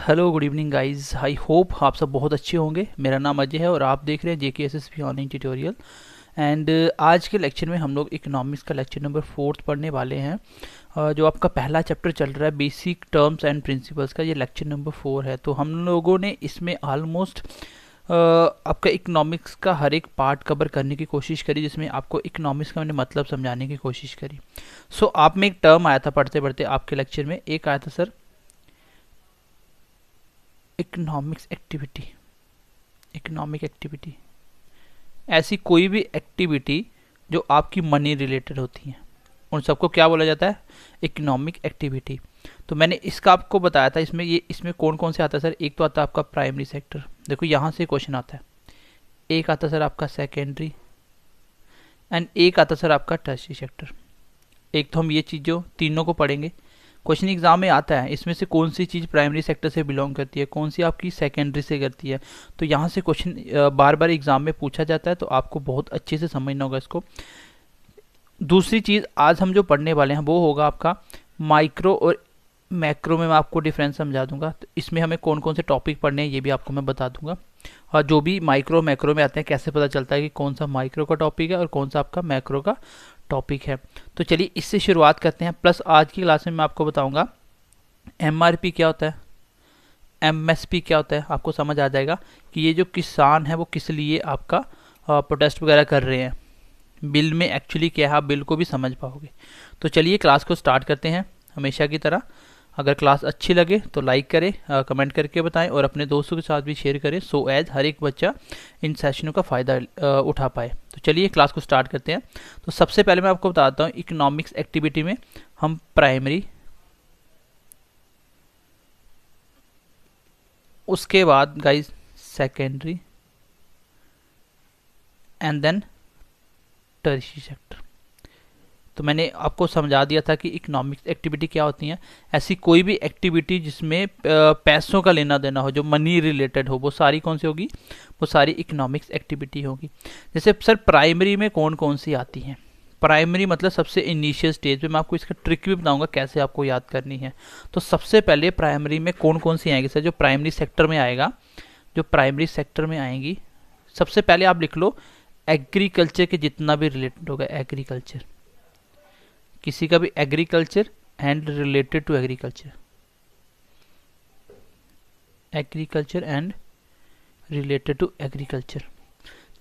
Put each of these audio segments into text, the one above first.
Hello good evening guys. I hope आप सब बहुत अच्छे होंगे। मेरा नाम अजय है और आप देख रहे हैं JKSSP ऑनलाइन ट्यूटोरियल। एंड आज के लेक्चर में हम लोग इकोनॉमिक्स का लेक्चर नंबर 4 पढ़ने वाले हैं। जो आपका पहला चैप्टर चल रहा है बेसिक टर्म्स एंड प्रिंसिपल्स का, ये लेक्चर नंबर 4 है। तो हम लोगों ने इसमें ऑलमोस्ट आपका इकोनॉमिक्स का हर एक पार्ट कवर करने की कोशिश करी, जिसमें आपको इकोनॉमिक्स का मैंने मतलब समझाने की कोशिश करी। सो आप में एक टर्म आया था पढ़ते पढ़ते आपके लेक्चर में, एक आया था sir economics activity. Economic activity ऐसी कोई भी एक्टिविटी जो आपकी मनी रिलेटेड होती है, उन सबको क्या बोला जाता है? Economic activity. तो मैंने इसका आपको बताया था। इसमें कौन कौन से आता है सर? एक तो आता है आपका प्राइमरी सेक्टर, देखो यहाँ से क्वेश्चन आता है। एक आता है सर आपका सेकेंडरी, एंड एक आता है सर आपका टर्शियरी सेक्टर। एक तो हम ये चीज़ों तीनों को पढ़ेंगे। क्वेश्चन एग्जाम में आता है इसमें से कौन सी चीज़ प्राइमरी सेक्टर से बिलोंग करती है, कौन सी आपकी सेकेंडरी से करती है। तो यहाँ से क्वेश्चन बार बार एग्जाम में पूछा जाता है, तो आपको बहुत अच्छे से समझना होगा इसको। दूसरी चीज़ आज हम जो पढ़ने वाले हैं वो होगा आपका माइक्रो और मैक्रो में मैं आपको डिफरेंस समझा दूंगा। तो इसमें हमें कौन कौन से टॉपिक पढ़ने हैं ये भी आपको मैं बता दूंगा। और जो भी माइक्रो मैक्रो में आते हैं कैसे पता चलता है कि कौन सा माइक्रो का टॉपिक है और कौन सा आपका मैक्रो का टॉपिक है। तो चलिए इससे शुरुआत करते हैं। प्लस आज की क्लास में मैं आपको बताऊंगा MRP क्या होता है, MSP क्या होता है। आपको समझ आ जाएगा कि ये जो किसान है वो किस लिए आपका प्रोटेस्ट वगैरह कर रहे हैं, बिल में एक्चुअली क्या है, आप बिल को भी समझ पाओगे। तो चलिए क्लास को स्टार्ट करते हैं। हमेशा की तरह अगर क्लास अच्छी लगे तो लाइक करें, कमेंट करके बताएं और अपने दोस्तों के साथ भी शेयर करें, सो एज हर एक बच्चा इन सेशनों का फ़ायदा उठा पाए। तो चलिए क्लास को स्टार्ट करते हैं। तो सबसे पहले मैं आपको बताता हूँ इकोनॉमिक्स एक्टिविटी में हम प्राइमरी, उसके बाद guys secondary, and then tertiary sector. तो मैंने आपको समझा दिया था कि इकोनॉमिक्स एक्टिविटी क्या होती हैं। ऐसी कोई भी एक्टिविटी जिसमें पैसों का लेना देना हो, जो मनी रिलेटेड हो, वो सारी कौन सी होगी? वो सारी इकोनॉमिक्स एक्टिविटी होगी। जैसे सर प्राइमरी में कौन कौन सी आती हैं? प्राइमरी मतलब सबसे इनिशियल स्टेज पे। मैं आपको इसका ट्रिक भी बताऊंगा कैसे आपको याद करनी है। तो सबसे पहले प्राइमरी में कौन कौन सी आएगी सर? जो प्राइमरी सेक्टर में आएगा, जो प्राइमरी सेक्टर में आएंगी, सबसे पहले आप लिख लो एग्रीकल्चर के जितना भी रिलेटेड होगा। एग्रीकल्चर, किसी का भी agriculture and related to agriculture, agriculture and related to agriculture.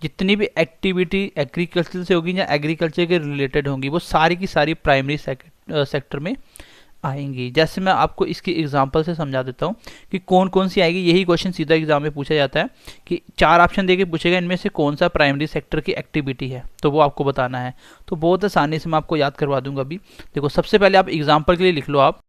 जितनी भी एक्टिविटी एग्रीकल्चर से होगी या एग्रीकल्चर के रिलेटेड होंगी वो सारी की सारी प्राइमरी सेक्टर में आएंगी। जैसे मैं आपको इसकी एग्जांपल से समझा देता हूँ कि कौन कौन सी आएगी। यही क्वेश्चन सीधा एग्जाम में पूछा जाता है कि 4 ऑप्शन देके पूछेगा इनमें से कौन सा प्राइमरी सेक्टर की एक्टिविटी है, तो वो आपको बताना है। तो बहुत आसानी से मैं आपको याद करवा दूंगा अभी। देखो सबसे पहले आप एग्जाम्पल के लिए लिख लो आप,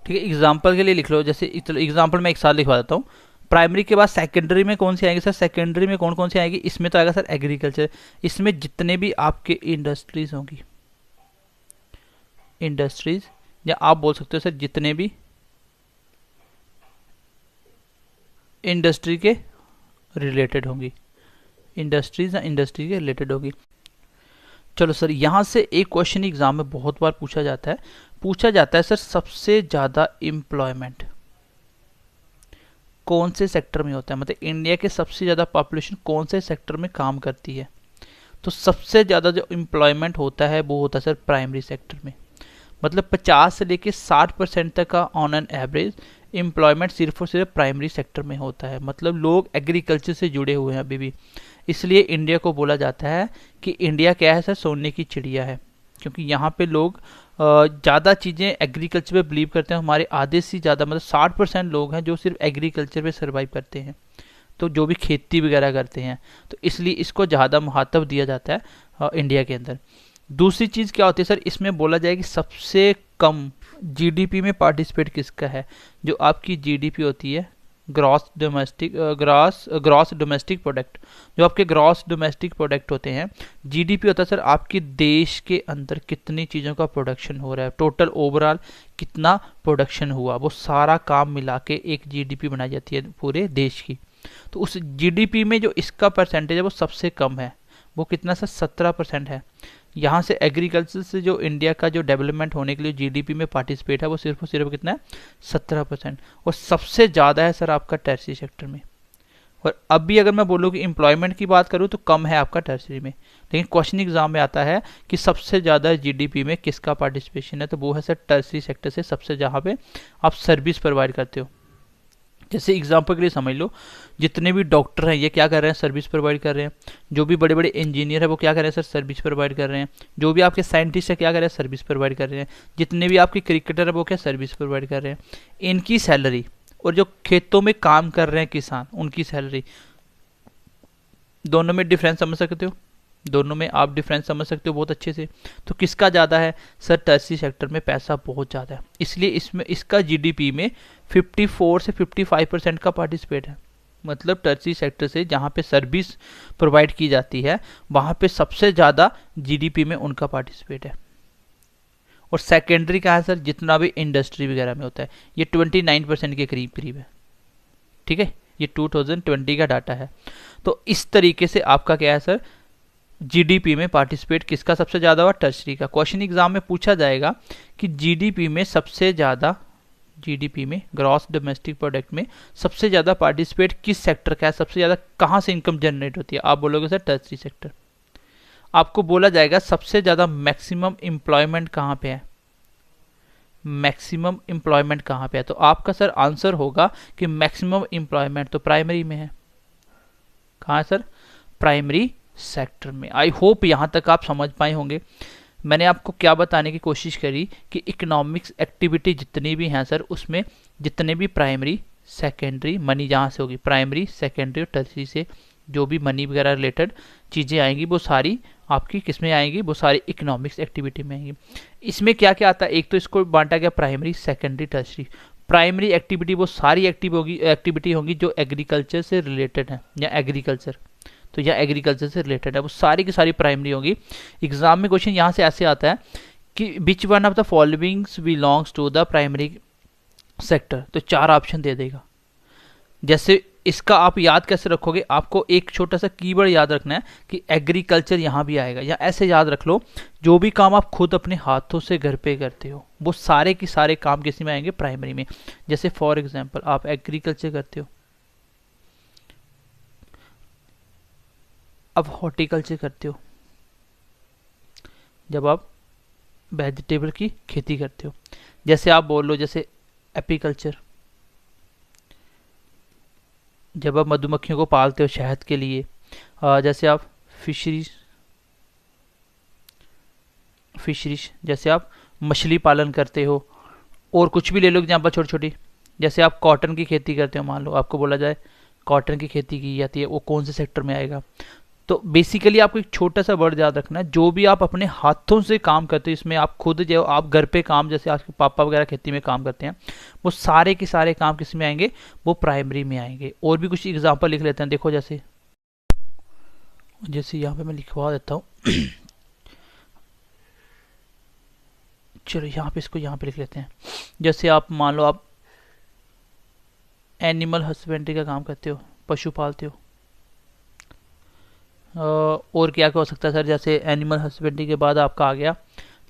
ठीक है, एग्जाम्पल के लिए लिख लो। जैसे एग्जाम्पल में एक साथ लिखवा देता हूँ। प्राइमरी के बाद सेकेंडरी में कौन सी आएगी सर? सेकेंडरी में कौन कौन सी आएगी? इसमें तो आएगा सर एग्रीकल्चर। इसमें जितने भी आपके इंडस्ट्रीज होंगी, इंडस्ट्रीज, या आप बोल सकते हो सर जितने भी इंडस्ट्री के रिलेटेड होंगी, इंडस्ट्रीज या इंडस्ट्री के रिलेटेड होगी। चलो सर यहाँ से एक क्वेश्चन एग्जाम में बहुत बार पूछा जाता है सर सबसे ज़्यादा एम्प्लॉयमेंट कौन से सेक्टर में होता है? मतलब इंडिया के सबसे ज़्यादा पॉपुलेशन कौन से सेक्टर में काम करती है? तो सबसे ज़्यादा जो एम्प्लॉयमेंट होता है वो होता है सर प्राइमरी सेक्टर में। मतलब 50 से लेके 60% तक का ऑन एन एवरेज एम्प्लॉयमेंट सिर्फ और सिर्फ प्राइमरी सेक्टर में होता है। मतलब लोग एग्रीकल्चर से जुड़े हुए हैं अभी भी। इसलिए इंडिया को बोला जाता है कि इंडिया क्या है सर? सोने की चिड़िया है, क्योंकि यहाँ पे लोग ज़्यादा चीज़ें एग्रीकल्चर पे बिलीव करते हैं। हमारे आधे से ज़्यादा मतलब 60% लोग हैं जो सिर्फ एग्रीकल्चर पे सर्वाइव करते हैं, तो जो भी खेती वगैरह करते हैं, तो इसलिए इसको ज़्यादा महत्व दिया जाता है इंडिया के अंदर। दूसरी चीज़ क्या होती है सर? इसमें बोला जाए कि सबसे कम जीडीपी में पार्टिसिपेट किसका है? जो आपकी जीडीपी होती है, ग्रॉस डोमेस्टिक प्रोडक्ट, जो आपके ग्रॉस डोमेस्टिक प्रोडक्ट होते हैं, जीडीपी होता है सर आपके देश के अंदर कितनी चीज़ों का प्रोडक्शन हो रहा है, टोटल ओवरऑल कितना प्रोडक्शन हुआ, वो सारा काम मिला के एक जीडीपी बनाई जाती है पूरे देश की। तो उस जीडीपी में जो इसका परसेंटेज है वो सबसे कम है, वो कितना सर 17% है। यहाँ से एग्रीकल्चर से जो इंडिया का जो डेवलपमेंट होने के लिए जीडीपी में पार्टिसिपेट है वो सिर्फ और सिर्फ कितना है 17%। और सबसे ज़्यादा है सर आपका टर्शियरी सेक्टर में। और अब भी अगर मैं बोलूँ कि एम्प्लॉयमेंट की बात करूँ तो कम है आपका टर्शियरी में, लेकिन क्वेश्चन एग्जाम में आता है कि सबसे ज़्यादा जीडीपी में किसका पार्टिसिपेशन है, तो वो है सर टर्शियरी सेक्टर से, सबसे जहाँ पे आप सर्विस प्रोवाइड करते हो। जैसे एग्जाम्पल के लिए समझ लो, जितने भी डॉक्टर हैं ये क्या कर रहे हैं, सर्विस प्रोवाइड कर रहे हैं। जो भी बड़े बड़े इंजीनियर है वो क्या कर रहे हैं सर, सर्विस प्रोवाइड कर रहे हैं। जो भी आपके साइंटिस्ट है क्या कर रहे हैं, सर्विस प्रोवाइड कर रहे हैं। जितने भी आपके क्रिकेटर है वो क्या सर्विस प्रोवाइड कर रहे हैं। इनकी सैलरी और जो खेतों में काम कर रहे हैं किसान उनकी सैलरी, दोनों में डिफरेंस समझ सकते हो, दोनों में आप डिफरेंस समझ सकते हो बहुत अच्छे से। तो किसका ज़्यादा है सर, टर्शियरी सेक्टर में पैसा बहुत ज़्यादा है, इसलिए इसमें इसका जीडीपी में 54 से 55% का पार्टिसिपेट है। मतलब टर्शियरी सेक्टर से जहाँ पे सर्विस प्रोवाइड की जाती है वहाँ पे सबसे ज़्यादा जीडीपी में उनका पार्टिसिपेट है। और सेकेंडरी का है सर, जितना भी इंडस्ट्री वगैरह में होता है ये 29% के करीब करीब है। ठीक है, ये 2020 का डाटा है। तो इस तरीके से आपका क्या है सर, जीडीपी में पार्टिसिपेट किसका सबसे ज़्यादा हुआ, टर्शियरी का। क्वेश्चन एग्जाम में पूछा जाएगा कि जीडीपी में सबसे ज़्यादा, जीडीपी में ग्रॉस डोमेस्टिक प्रोडक्ट में सबसे ज़्यादा पार्टिसिपेट किस सेक्टर का है, सबसे ज़्यादा कहाँ से इनकम जनरेट होती है, आप बोलोगे सर टर्शियरी सेक्टर। आपको बोला जाएगा सबसे ज़्यादा मैक्सिमम एम्प्लॉयमेंट कहाँ पे है, मैक्सिमम एम्प्लॉयमेंट कहाँ पे है, तो आपका सर आंसर होगा कि मैक्सिमम एम्प्लॉयमेंट तो प्राइमरी में है। कहाँ है सर, प्राइमरी सेक्टर में। आई होप यहाँ तक आप समझ पाए होंगे। मैंने आपको क्या बताने की कोशिश करी कि इकोनॉमिक्स एक्टिविटी जितनी भी हैं सर उसमें जितने भी प्राइमरी सेकेंडरी मनी जहाँ से होगी, प्राइमरी सेकेंडरी और टर्शियरी से जो भी मनी वगैरह रिलेटेड चीज़ें आएंगी वो सारी आपकी किस में आएंगी, वो सारी इकोनॉमिक्स एक्टिविटी में आएंगी। इसमें क्या क्या आता है, एक तो इसको बांटा गया primary secondary tertiary. Primary activity वो सारी एक्टिविटी होंगी जो एग्रीकल्चर से रिलेटेड है या एग्रीकल्चर, तो यह एग्रीकल्चर से रिलेटेड है, वो सारी की सारी प्राइमरी होगी। एग्जाम में क्वेश्चन यहाँ से ऐसे आता है कि which one of the followings belongs to the primary sector, तो 4 ऑप्शन दे देगा। जैसे इसका आप याद कैसे रखोगे, आपको एक छोटा सा कीवर्ड याद रखना है कि एग्रीकल्चर यहाँ भी आएगा, या ऐसे याद रख लो जो भी काम आप खुद अपने हाथों से घर पे करते हो वो सारे के सारे काम किस में आएंगे, प्राइमरी में। जैसे फॉर एग्जांपल आप एग्रीकल्चर करते हो, अब हॉर्टिकल्चर करते हो, जब आप वेजिटेबल की खेती करते हो, जैसे आप बोल लो जैसे एपीकल्चर, जब आप मधुमक्खियों को पालते हो शहद के लिए, जैसे आप फिशरीज जैसे आप मछली पालन करते हो, और कुछ भी ले लो एग्जाम्पल छोटी छोटी। जैसे आप कॉटन की खेती करते हो, मान लो आपको बोला जाए कॉटन की खेती की जाती है, वो कौन से सेक्टर में आएगा। तो बेसिकली आपको एक छोटा सा वर्ड याद रखना है, जो भी आप अपने हाथों से काम करते हो, इसमें आप खुद जो आप घर पे काम, जैसे आपके पापा वगैरह खेती में काम करते हैं, वो सारे के सारे काम किस में आएंगे, वो प्राइमरी में आएंगे। और भी कुछ एग्जांपल लिख लेते हैं, देखो जैसे यहाँ पे मैं लिखवा देता हूँ चलो यहाँ पे इसको यहाँ पे लिख लेते हैं। जैसे आप मान लो आप एनिमल हस्बेंड्री का काम करते हो, पशु पालते हो। और क्या क्या हो सकता है सर, जैसे एनिमल हस्बेंड्री के बाद आपका आ गया,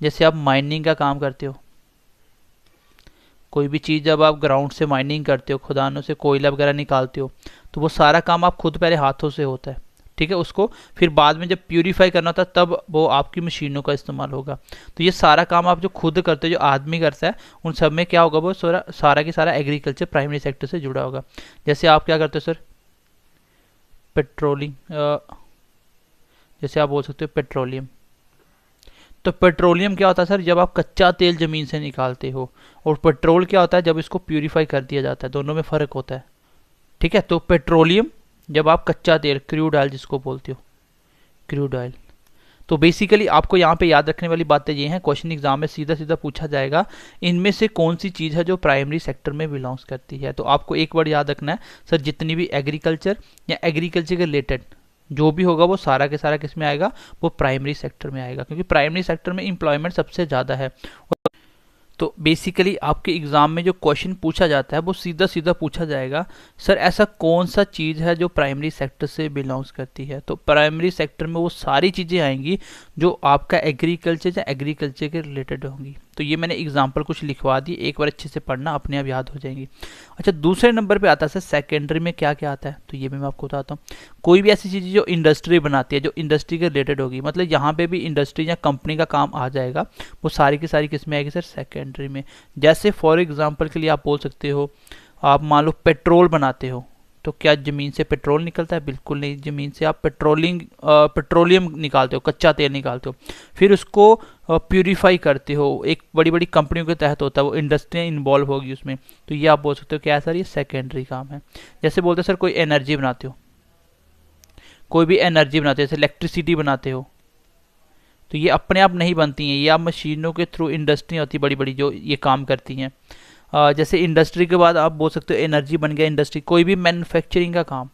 जैसे आप माइनिंग का काम करते हो, कोई भी चीज़ जब आप ग्राउंड से माइनिंग करते हो, खदानों से कोयला वगैरह निकालते हो, तो वो सारा काम आप खुद पहले हाथों से होता है, ठीक है। उसको फिर बाद में जब प्यूरीफाई करना होता है तब वो आपकी मशीनों का इस्तेमाल होगा। तो ये सारा काम आप जो खुद करते हो, जो आदमी करता है, उन सब में क्या होगा, वो सारा की सारा एग्रीकल्चर प्राइमरी सेक्टर से जुड़ा होगा। जैसे आप क्या करते हो सर, पेट्रोलिंग, जैसे आप बोल सकते हो पेट्रोलियम। तो पेट्रोलियम क्या होता है सर, जब आप कच्चा तेल ज़मीन से निकालते हो, और पेट्रोल क्या होता है जब इसको प्यूरीफाई कर दिया जाता है, दोनों में फ़र्क होता है, ठीक है। तो पेट्रोलियम जब आप कच्चा तेल, क्रूड ऑयल जिसको बोलते हो, क्रूड ऑयल। तो बेसिकली आपको यहाँ पे याद रखने वाली बातें ये हैं, क्वेश्चन एग्जाम में सीधा सीधा पूछा जाएगा इनमें से कौन सी चीज़ है जो प्राइमरी सेक्टर में बिलोंग्स करती है। तो आपको एक वर्ड याद रखना है सर, जितनी भी एग्रीकल्चर या एग्रीकल्चर के रिलेटेड जो भी होगा वो सारा के सारा किस में आएगा, वो प्राइमरी सेक्टर में आएगा, क्योंकि प्राइमरी सेक्टर में एम्प्लॉयमेंट सबसे ज़्यादा है। तो बेसिकली आपके एग्ज़ाम में जो क्वेश्चन पूछा जाता है वो सीधा सीधा पूछा जाएगा, सर ऐसा कौन सा चीज़ है जो प्राइमरी सेक्टर से बिलोंग्स करती है। तो प्राइमरी सेक्टर में वो सारी चीज़ें आएंगी जो आपका एग्रीकल्चर या एग्रीकल्चर के रिलेटेड होंगी। तो ये मैंने एग्जाम्पल कुछ लिखवा दी, एक बार अच्छे से पढ़ना, अपने आप याद हो जाएंगी। अच्छा, दूसरे नंबर पे आता है सर सेकेंडरी में क्या क्या आता है, तो ये भी मैं आपको बताता हूँ। कोई भी ऐसी चीज़ जो इंडस्ट्री बनाती है, जो इंडस्ट्री के रिलेटेड होगी, मतलब यहाँ पे भी इंडस्ट्री या कंपनी का काम आ जाएगा, वो सारी की सारी किस में आएगी सर, सेकेंडरी में। जैसे फॉर एग्जांपल के लिए आप बोल सकते हो, आप मान लो पेट्रोल बनाते हो, तो क्या ज़मीन से पेट्रोल निकलता है, बिल्कुल नहीं। ज़मीन से आप पेट्रोलियम निकालते हो, कच्चा तेल निकालते हो, फिर उसको प्यूरीफाई करते हो, एक बड़ी बड़ी कंपनियों के तहत होता है, वो इंडस्ट्री इन्वॉल्व होगी उसमें। तो ये आप बोल सकते हो क्या है सर, ये सेकेंडरी काम है। जैसे बोलते हैं सर कोई एनर्जी बनाते हो, कोई भी एनर्जी बनाते हो, जैसे इलेक्ट्रिसिटी बनाते हो, तो ये अपने आप नहीं बनती हैं, ये आप मशीनों के थ्रू, इंडस्ट्री होती बड़ी बड़ी जो ये काम करती हैं। जैसे इंडस्ट्री के बाद आप बोल सकते हो एनर्जी बन गया इंडस्ट्री। कोई भी मैन्युफैक्चरिंग का काम,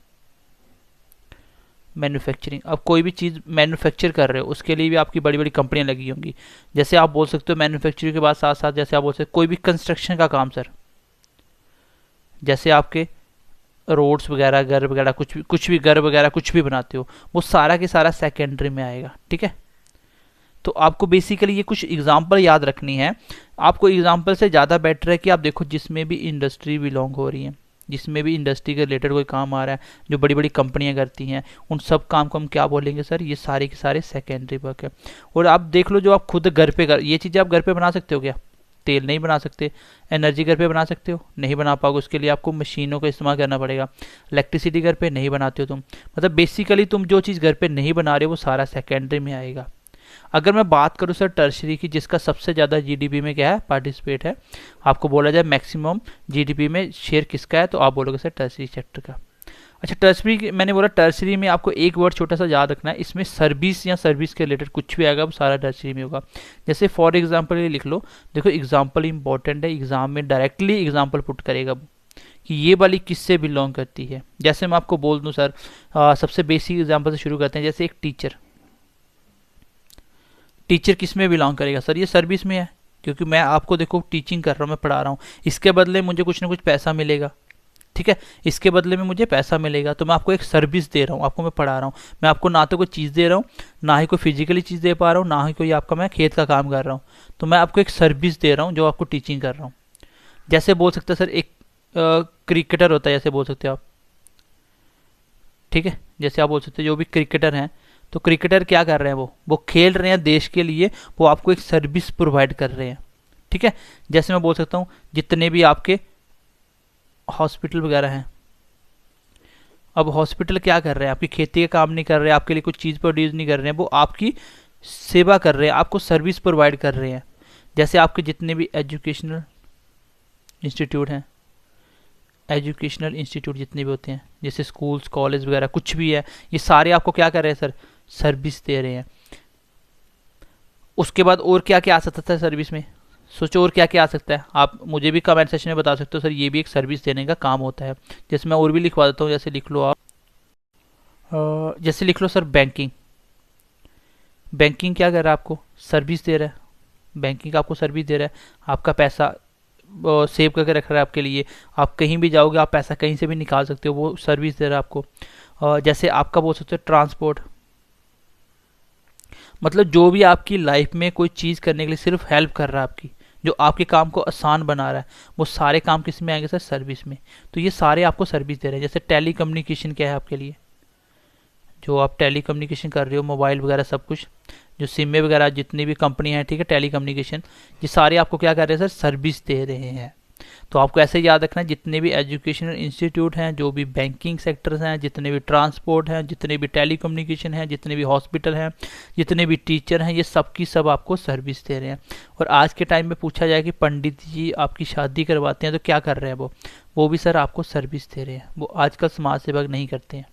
मैन्युफैक्चरिंग, अब कोई भी चीज़ मैन्युफैक्चर कर रहे हो उसके लिए भी आपकी बड़ी बड़ी कंपनियां लगी होंगी। जैसे आप बोल सकते हो मैन्युफैक्चरिंग के बाद साथ साथ जैसे आप बोल सकते हो कोई भी कंस्ट्रक्शन का काम सर, जैसे आपके रोड्स वगैरह, घर वगैरह, कुछ भी घर वगैरह कुछ भी बनाते हो, वो सारा के सारा सेकेंडरी में आएगा। ठीक है, तो आपको बेसिकली ये कुछ एग्जांपल याद रखनी है। आपको एग्जांपल से ज़्यादा बेटर है कि आप देखो जिसमें भी इंडस्ट्री बिलोंग हो रही है, जिसमें भी इंडस्ट्री के रिलेटेड कोई काम आ रहा है, जो बड़ी बड़ी कंपनियां करती हैं, उन सब काम को हम क्या बोलेंगे सर, ये सारे के सारे सेकेंडरी वर्क है। और आप देख लो जो आप खुद घर पे ये चीज़ें आप घर पे बना सकते हो क्या, तेल नहीं बना सकते। एनर्जी घर पे बना सकते हो, नहीं बना पाओगे, उसके लिए आपको मशीनों का इस्तेमाल करना पड़ेगा। इलेक्ट्रिसिटी घर पे नहीं बनाते हो तुम, मतलब बेसिकली तुम जो चीज़ घर पे नहीं बना रहे हो वो सारा सेकेंडरी में आएगा। अगर मैं बात करूं सर टर्शरी की, जिसका सबसे ज़्यादा जीडीपी में क्या है, पार्टिसिपेट है, आपको बोला जाए मैक्सिमम जीडीपी में शेयर किसका है, तो आप बोलोगे सर टर्शरी सेक्टर का। अच्छा, टर्शरी मैंने बोला टर्शरी में आपको एक वर्ड छोटा सा याद रखना है, इसमें सर्विस या सर्विस के रिलेटेड कुछ भी आएगा वो सारा टर्शरी में होगा। जैसे फॉर एग्जाम्पल ये लिख लो, देखो एग्जाम्पल इंपॉर्टेंट है, एग्जाम में डायरेक्टली एग्जाम्पल पुट करेगा कि ये वाली किससे बिलोंग करती है। जैसे मैं आपको बोल दूं सर, सबसे बेसिक एग्जाम्पल से शुरू करते हैं। जैसे एक टीचर, टीचर किस में बिलोंग करेगा सर, ये सर्विस में है, क्योंकि मैं आपको देखो टीचिंग कर रहा हूँ, मैं पढ़ा रहा हूँ, इसके बदले मुझे कुछ ना कुछ पैसा मिलेगा। ठीक है, इसके बदले में मुझे पैसा मिलेगा, तो मैं आपको एक सर्विस दे रहा हूँ, आपको मैं पढ़ा रहा हूँ, मैं आपको ना तो कोई चीज़ दे रहा हूँ, ना ही कोई फिजिकली चीज़ दे पा रहा हूँ, ना ही कोई आपका मैं खेत का काम कर रहा हूँ, तो मैं आपको एक सर्विस दे रहा हूँ जो आपको टीचिंग कर रहा हूँ। जैसे बोल सकते हैं सर एक क्रिकेटर होता है, जैसे बोल सकते हो आप, ठीक है, जैसे आप बोल सकते हो जो भी क्रिकेटर हैं, तो क्रिकेटर क्या कर रहे हैं, वो खेल रहे हैं देश के लिए, वो आपको एक सर्विस प्रोवाइड कर रहे हैं। ठीक है, जैसे मैं बोल सकता हूँ जितने भी आपके हॉस्पिटल वगैरह हैं, अब हॉस्पिटल क्या कर रहे हैं, आपकी खेती का काम नहीं कर रहे हैं, आपके लिए कुछ चीज़ प्रोड्यूस नहीं कर रहे हैं, वो आपकी सेवा कर रहे हैं, आपको सर्विस प्रोवाइड कर रहे हैं। जैसे आपके जितने भी एजुकेशनल इंस्टीट्यूट हैं, एजुकेशनल इंस्टीट्यूट जितने भी होते हैं, जैसे स्कूल्स, कॉलेज वगैरह कुछ भी है, ये सारे आपको क्या कर रहे हैं सर, सर्विस दे रहे हैं। उसके बाद और क्या क्या आ सकता है सर्विस में, सोचो और क्या क्या आ सकता है, आप मुझे भी कमेंट सेक्शन में बता सकते हो, सर ये भी एक सर्विस देने का काम होता है। जैसे मैं और भी लिखवा देता हूँ, जैसे लिख लो आप, जैसे लिख लो सर बैंकिंग, बैंकिंग क्या कर रहा है, आपको सर्विस दे रहा है, बैंकिंग आपको सर्विस दे रहा है, आपका पैसा सेव करके रख रहा है आपके लिए, आप कहीं भी जाओगे आप पैसा कहीं से भी निकाल सकते हो, वो सर्विस दे रहा है आपको। जैसे आपका बोल सकते हो ट्रांसपोर्ट, मतलब जो भी आपकी लाइफ में कोई चीज़ करने के लिए सिर्फ हेल्प कर रहा है आपकी, जो आपके काम को आसान बना रहा है, वो सारे काम किस में आएंगे सर, सर्विस में। तो ये सारे आपको सर्विस दे रहे हैं। जैसे टेली कम्युनिकेशन क्या है आपके लिए, जो आप टेली कम्युनिकेशन कर रहे हो, मोबाइल वगैरह सब कुछ, जो सिम वगैरह जितनी भी कंपनी है, ठीक है, टेली कम्युनिकेशन, ये सारे आपको क्या कर रहे हैं सर, सर्विस दे रहे हैं। तो आपको ऐसे याद रखना है, जितने भी एजुकेशनल इंस्टीट्यूट हैं, जो भी बैंकिंग सेक्टर्स हैं, जितने भी ट्रांसपोर्ट हैं, जितने भी टेली कम्युनिकेशन हैं, जितने भी हॉस्पिटल हैं, जितने भी टीचर हैं, ये सब की सब आपको सर्विस दे रहे हैं। और आज के टाइम में पूछा जाए कि पंडित जी आपकी शादी करवाते हैं तो क्या कर रहे हैं, वो भी सर आपको सर्विस दे रहे हैं। वो आजकल समाज सेवक नहीं करते हैं,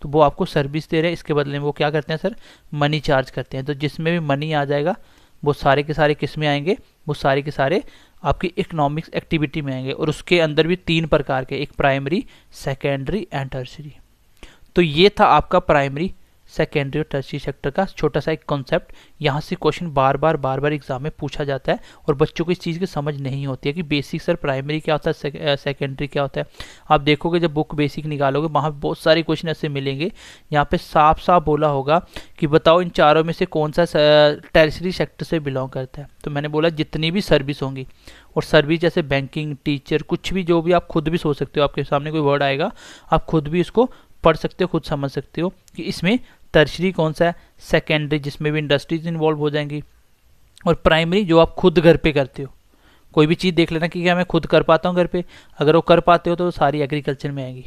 तो वो आपको सर्विस दे रहे हैं, इसके बदले में वो क्या करते हैं सर, मनी चार्ज करते हैं। तो जिसमें भी मनी आ जाएगा वो सारे के सारे किस में आएंगे, वो सारे के सारे आपकी इकोनॉमिक्स एक्टिविटी में आएंगे। और उसके अंदर भी 3 प्रकार के, एक प्राइमरी, सेकेंडरी एंड टर्शरी। तो ये था आपका प्राइमरी सेकेंडरी और टर्शियरी सेक्टर का छोटा सा एक कॉन्सेप्ट। यहाँ से क्वेश्चन बार बार एग्जाम में पूछा जाता है और बच्चों को इस चीज़ की समझ नहीं होती है कि बेसिक सर प्राइमरी क्या होता है, सेकेंडरी क्या होता है। आप देखोगे जब बुक बेसिक निकालोगे वहाँ बहुत सारे क्वेश्चन ऐसे मिलेंगे, यहाँ पे साफ साफ बोला होगा कि बताओ इन चारों में से कौन सा टर्शियरी सेक्टर से बिलोंग करता है। तो मैंने बोला जितनी भी सर्विस होंगी, और सर्विस जैसे बैंकिंग, टीचर, कुछ भी जो भी आप खुद भी सोच सकते हो, आपके सामने कोई वर्ड आएगा आप खुद भी इसको पढ़ सकते हो, खुद समझ सकते हो कि इसमें टर्शियरी कौन सा है, सेकेंडरी जिसमें भी इंडस्ट्रीज इन्वॉल्व हो जाएंगी, और प्राइमरी जो आप खुद घर पे करते हो। कोई भी चीज़ देख लेना कि क्या मैं खुद कर पाता हूँ घर पे, अगर वो कर पाते हो तो सारी एग्रीकल्चर में आएगी।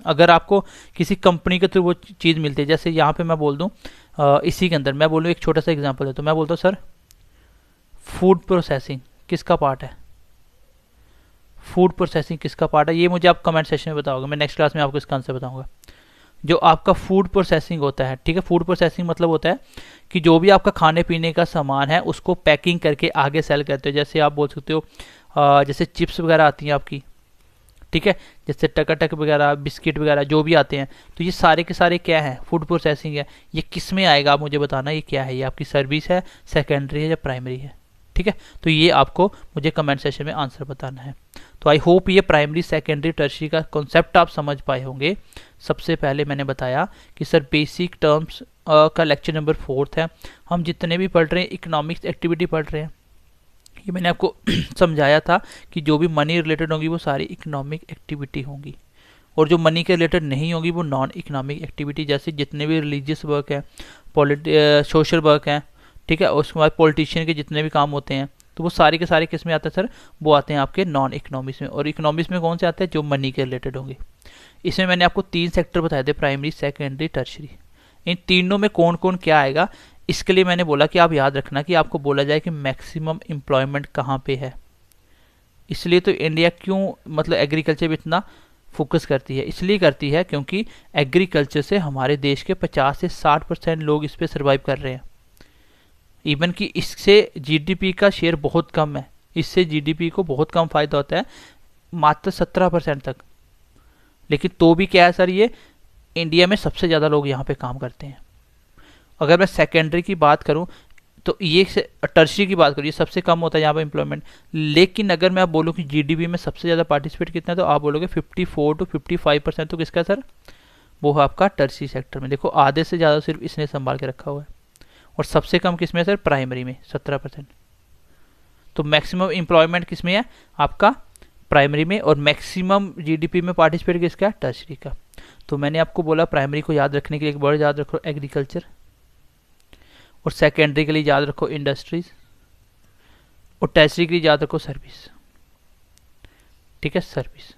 अगर आपको किसी कंपनी के थ्रू वो चीज़ मिलती है, जैसे यहाँ पे मैं बोल दूँ इसी के अंदर मैं बोलूँ एक छोटा सा एग्जाम्पल है, तो मैं बोलता हूँ सर फूड प्रोसेसिंग किसका पार्ट है, फूड प्रोसेसिंग किसका पार्ट है, ये मुझे आप कमेंट सेक्शन में बताओगे, मैं नेक्स्ट क्लास में आपको इसका आंसर बताऊंगा। जो आपका फूड प्रोसेसिंग होता है, ठीक है, फूड प्रोसेसिंग मतलब होता है कि जो भी आपका खाने पीने का सामान है उसको पैकिंग करके आगे सेल करते हो। जैसे आप बोल सकते हो जैसे चिप्स वगैरह आती हैं आपकी, ठीक है, जैसे टकाटक वगैरह, बिस्किट वगैरह जो भी आते हैं, तो ये सारे के सारे क्या है, फूड प्रोसेसिंग है। ये किस में आएगा आप मुझे बताना, ये क्या है, ये आपकी सर्विस है, सेकेंडरी है या प्राइमरी है, ठीक है। तो ये आपको मुझे कमेंट सेक्शन में आंसर बताना है। तो आई होप ये प्राइमरी, सेकेंडरी, टर्शियरी का कॉन्सेप्ट आप समझ पाए होंगे। सबसे पहले मैंने बताया कि सर बेसिक टर्म्स का लेक्चर नंबर 4 है। हम जितने भी पढ़ रहे हैं इकोनॉमिक्स एक्टिविटी पढ़ रहे हैं, ये मैंने आपको समझाया था कि जो भी मनी रिलेटेड होंगी वो सारी इकोनॉमिक एक्टिविटी होंगी, और जो मनी के रिलेटेड नहीं होगी वो नॉन इकोनॉमिक एक्टिविटी, जैसे जितने भी रिलीजियस वर्क हैं, सोशल वर्क हैं, ठीक है, उसके बाद पॉलिटिशियन के जितने भी काम होते हैं, तो वो सारे के सारे किस में आते हैं सर, वो आते हैं आपके नॉन इकोनॉमिक्स में। और इकोनॉमिक्स में कौन से आते हैं, जो मनी के रिलेटेड होंगे। इसमें मैंने आपको 3 सेक्टर बताए थे, प्राइमरी, सेकेंडरी, टर्शियरी। इन तीनों में कौन कौन क्या आएगा, इसके लिए मैंने बोला कि आप याद रखना कि आपको बोला जाए कि मैक्सिमम एम्प्लॉयमेंट कहाँ पे है। इसलिए तो इंडिया क्यों मतलब एग्रीकल्चर पे इतना फोकस करती है, इसलिए करती है क्योंकि एग्रीकल्चर से हमारे देश के 50 से 60% लोग इस पर सर्वाइव कर रहे हैं। इवन कि इससे जीडीपी का शेयर बहुत कम है, इससे जीडीपी को बहुत कम फायदा होता है, मात्र 17% तक। लेकिन तो भी क्या है सर, ये इंडिया में सबसे ज़्यादा लोग यहाँ पे काम करते हैं। अगर मैं सेकेंडरी की बात करूँ तो ये टर्शियरी की बात करूँ, ये सबसे कम होता है यहाँ पे एम्प्लॉयमेंट। लेकिन अगर मैं बोलूँ कि जीडीपी में सबसे ज़्यादा पार्टिसिपेट कितना है, तो आप बोलोगे 54 to 55% तो किसका सर, वो है आपका टर्शियरी सेक्टर में। देखो आधे से ज़्यादा सिर्फ इसने संभाल के रखा हुआ है, और सबसे कम किस में सर, प्राइमरी में 17%। तो मैक्सिमम एम्प्लॉयमेंट किस में है आपका, प्राइमरी में, और मैक्सिमम जीडीपी में पार्टिसिपेट किसका, टर्शियरी का। तो मैंने आपको बोला प्राइमरी को याद रखने के लिए एक वर्ड याद रखो, एग्रीकल्चर, और सेकेंडरी के लिए याद रखो इंडस्ट्रीज, और टर्शियरी के लिए याद रखो सर्विस, ठीक है, सर्विस।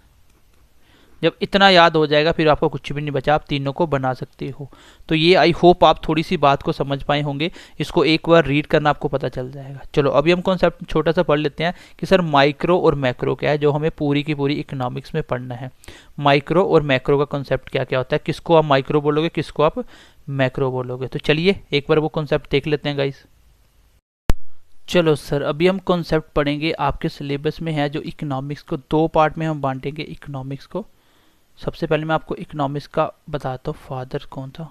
जब इतना याद हो जाएगा फिर आपको कुछ भी नहीं बचा, आप तीनों को बना सकते हो। तो ये आई होप आप थोड़ी सी बात को समझ पाए होंगे, इसको एक बार रीड करना आपको पता चल जाएगा। चलो अभी हम कॉन्सेप्ट छोटा सा पढ़ लेते हैं कि सर माइक्रो और मैक्रो क्या है, जो हमें पूरी की पूरी इकोनॉमिक्स में पढ़ना है। माइक्रो और मैक्रो का कॉन्सेप्ट क्या क्या होता है, किसको आप माइक्रो बोलोगे, किसको आप मैक्रो बोलोगे। तो चलिए एक बार वो कॉन्सेप्ट देख लेते हैं गाइस। चलो सर अभी हम कॉन्सेप्ट पढ़ेंगे, आपके सिलेबस में है जो इकोनॉमिक्स को 2 पार्ट में हम बांटेंगे इकोनॉमिक्स को। सबसे पहले मैं आपको इकोनॉमिक्स का बताता हूँ, फादर कौन था।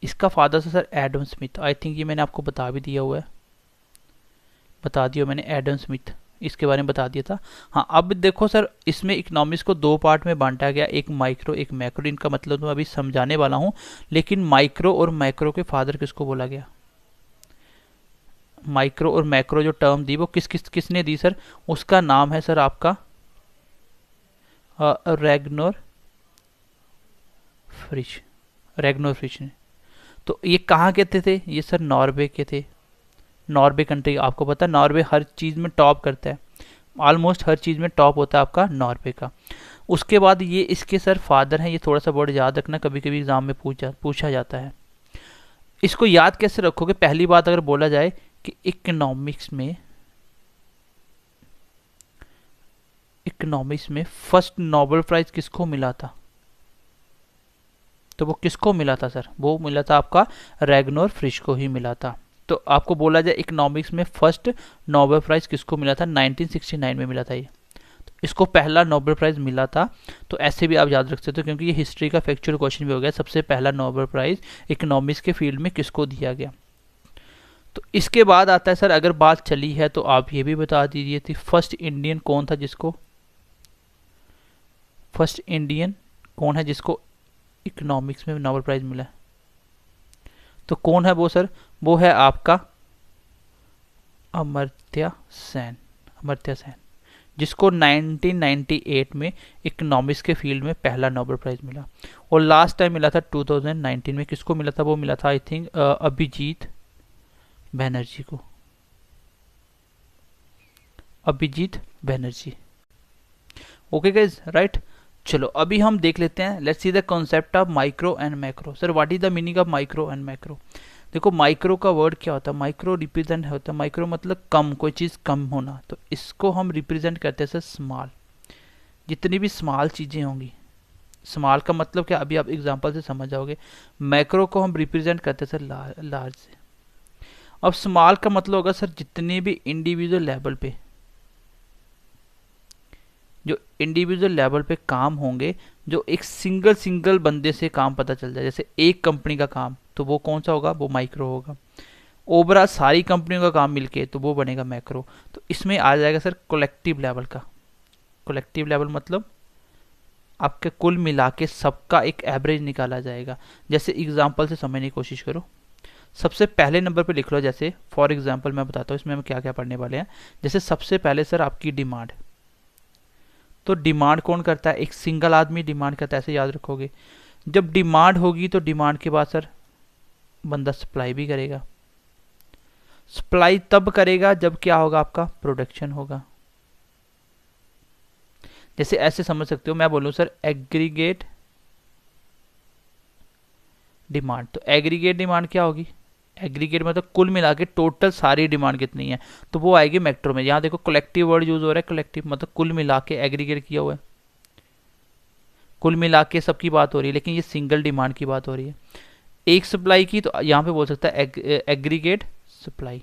इसका फादर था sir Adam Smith. I think ये मैंने आपको बता भी दिया हुआ है, बता दिया मैंने, एडम स्मिथ इसके बारे में बता दिया था। हाँ अब देखो सर, इसमें इकोनॉमिक्स को 2 पार्ट में बांटा गया, एक माइक्रो एक मैक्रो। इनका मतलब तो मैं अभी समझाने वाला हूँ, लेकिन माइक्रो और मैक्रो के फादर किसको बोला गया, माइक्रो और मैक्रो जो टर्म दी वो किसने दी सर, उसका नाम है सर आपका रैग्नोर फ्रिश, रैग्नोर फ्रिश ने। तो ये कहाँ के थे ये सर, नॉर्वे के थे। नॉर्वे कंट्री, आपको पता है नॉर्वे हर चीज़ में टॉप करता है, ऑलमोस्ट हर चीज़ में टॉप होता है आपका नॉर्वे का। उसके बाद ये इसके सर फादर हैं, ये थोड़ा सा वर्ड याद रखना, कभी कभी एग्जाम में पूछा जाता है। इसको याद कैसे रखोगे, पहली बात अगर बोला जाए कि इकोनॉमिक्स में फर्स्ट नोबेल प्राइज किसको मिला था, तो वो किसको मिला था सर, वो मिला था आपका रैग्नोर फ्रिश को ही मिला था। तो आपको बोला जाए इकोनॉमिक्स में फर्स्ट नोबेल प्राइज किसको मिला था, 1969 में मिला था ये। इसको पहला नोबेल प्राइज़ मिला था। तो ऐसे भी आप याद रख सकते हो, क्योंकि ये हिस्ट्री का फैक्चुअल क्वेश्चन भी हो गया, सबसे पहला नोबेल प्राइज़ इकोनॉमिक्स के फील्ड में किसको दिया गया। तो इसके बाद आता है सर, अगर बात चली है तो आप ये भी बता दीजिए थी फर्स्ट इंडियन कौन था जिसको, फर्स्ट इंडियन कौन है जिसको इकोनॉमिक्स में नोबेल प्राइज़ मिला है। तो कौन है वो सर, वो है आपका अमर्त्य सेन, अमर्त्य सेन, जिसको 1998 में इकोनॉमिक्स के फील्ड में पहला नोबेल प्राइज़ मिला। और लास्ट टाइम मिला था 2019 में, किसको मिला था, वो मिला था आई थिंक अभिजीत बनर्जी को, Abhijit Banerjee. Okay guys, right. चलो अभी हम देख लेते हैं, let's see the concept of micro and macro. Sir what is the meaning of micro and macro. देखो माइक्रो का वर्ड क्या होता है, माइक्रो रिप्रेजेंट होता है, माइक्रो मतलब कम, कोई चीज़ कम होना, तो इसको हम रिप्रेजेंट करते हैं सर स्मॉल। जितनी भी स्मॉल चीज़ें होंगी, स्मॉल का मतलब क्या, अभी आप एग्जांपल से समझ जाओगे। मैक्रो को हम रिप्रेजेंट करते हैं सर लार्ज से। अब स्मॉल का मतलब होगा सर जितने भी इंडिविजुअल लेवल पे, जो इंडिविजुअल लेवल पे काम होंगे, जो एक सिंगल बंदे से काम पता चल जाए, जैसे एक कंपनी का काम, तो वो कौन सा होगा, वो माइक्रो होगा। ओवरऑल सारी कंपनियों का काम मिलके तो वो बनेगा मैक्रो। तो इसमें आ जाएगा सर कलेक्टिव लेवल का। कलेक्टिव लेवल मतलब आपके कुल मिला के सबका एक एवरेज निकाला जाएगा। जैसे एग्जाम्पल से समझने की कोशिश करो, सबसे पहले नंबर पे लिख लो, जैसे फॉर एग्जाम्पल मैं बताता हूँ इसमें हम क्या क्या पढ़ने वाले हैं। जैसे सबसे पहले सर आपकी डिमांड, तो डिमांड कौन करता है, एक सिंगल आदमी डिमांड करता है, ऐसे याद रखोगे। जब डिमांड होगी तो डिमांड के बाद सर बंदा सप्लाई भी करेगा। सप्लाई तब करेगा जब क्या होगा, आपका प्रोडक्शन होगा। जैसे ऐसे समझ सकते हो, मैं बोलूं सर एग्रीगेट डिमांड, तो एग्रीगेट डिमांड क्या होगी, एग्रीगेट मतलब कुल मिला के टोटल सारी डिमांड कितनी है, तो वो आएगी मैक्रो में। यहाँ देखो कलेक्टिव वर्ड यूज हो रहा है, कलेक्टिव मतलब कुल मिला के एग्रीगेट किया हुआ है, कुल मिला के सबकी बात हो रही है, लेकिन ये सिंगल डिमांड की बात हो रही है। एक सप्लाई की, तो यहाँ पे बोल सकता है एग्रीगेट सप्लाई।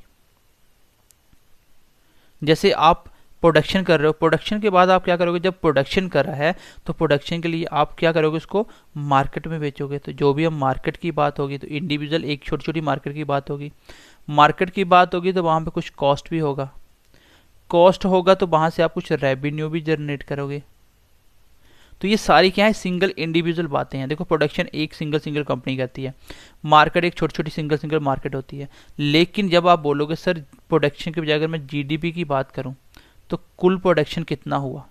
जैसे आप प्रोडक्शन कर रहे हो, प्रोडक्शन के बाद आप क्या करोगे, जब प्रोडक्शन कर रहा है तो प्रोडक्शन के लिए आप क्या करोगे, उसको मार्केट में बेचोगे। तो जो भी हम मार्केट की बात होगी, तो इंडिविजुअल एक छोटी छोटी मार्केट की बात होगी, मार्केट की बात होगी तो वहाँ पे कुछ कॉस्ट भी होगा, कॉस्ट होगा तो वहाँ से आप कुछ रेवेन्यू भी जनरेट करोगे। तो ये सारी क्या है, सिंगल इंडिविजुअल बातें हैं। देखो प्रोडक्शन एक सिंगल कंपनी करती है, मार्केट एक छोटी छोटी सिंगल मार्केट होती है। लेकिन जब आप बोलोगे सर प्रोडक्शन के बजाय अगर मैं जीडीपी की बात करूं, तो कुल प्रोडक्शन कितना हुआ,